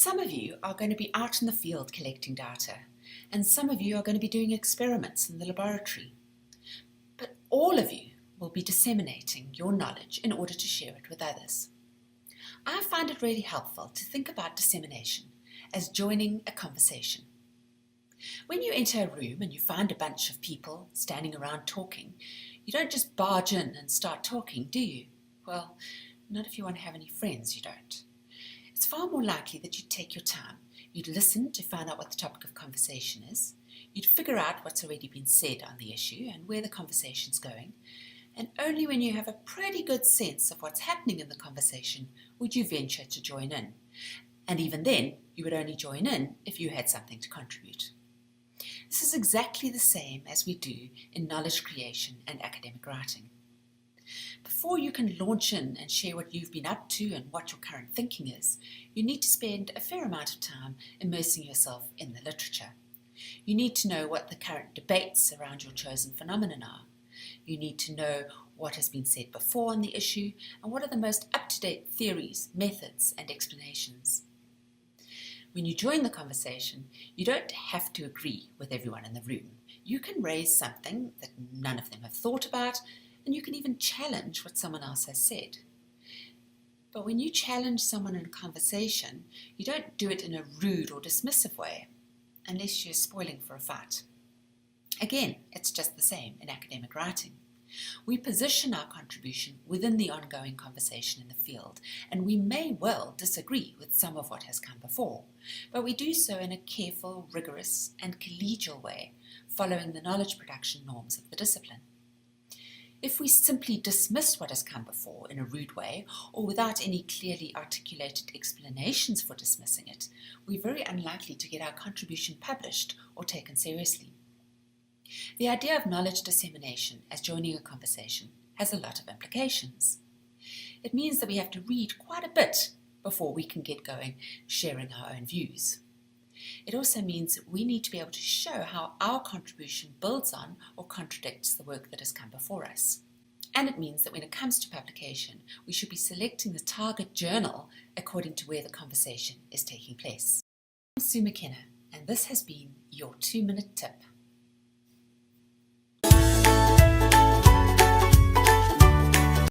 Some of you are going to be out in the field collecting data, and some of you are going to be doing experiments in the laboratory. But all of you will be disseminating your knowledge in order to share it with others. I find it really helpful to think about dissemination as joining a conversation. When you enter a room and you find a bunch of people standing around talking, you don't just barge in and start talking, do you? Well, not if you want to have any friends, you don't. It's far more likely that you'd take your time. You'd listen to find out what the topic of conversation is. You'd figure out what's already been said on the issue and where the conversation's going. And only when you have a pretty good sense of what's happening in the conversation would you venture to join in. And even then, you would only join in if you had something to contribute. This is exactly the same as we do in knowledge creation and academic writing. Before you can launch in and share what you've been up to and what your current thinking is, you need to spend a fair amount of time immersing yourself in the literature. You need to know what the current debates around your chosen phenomenon are. You need to know what has been said before on the issue and what are the most up-to-date theories, methods, and explanations. When you join the conversation, you don't have to agree with everyone in the room. You can raise something that none of them have thought about, and you can even challenge what someone else has said. But when you challenge someone in a conversation, you don't do it in a rude or dismissive way, unless you're spoiling for a fight. Again, it's just the same in academic writing. We position our contribution within the ongoing conversation in the field, and we may well disagree with some of what has come before, but we do so in a careful, rigorous, and collegial way, following the knowledge production norms of the discipline. If we simply dismiss what has come before in a rude way, or without any clearly articulated explanations for dismissing it, we're very unlikely to get our contribution published or taken seriously. The idea of knowledge dissemination as joining a conversation has a lot of implications. It means that we have to read quite a bit before we can get going sharing our own views. It also means we need to be able to show how our contribution builds on or contradicts the work that has come before us. And it means that when it comes to publication, we should be selecting the target journal according to where the conversation is taking place. I'm Sue McKenna, and this has been your 2-minute tip.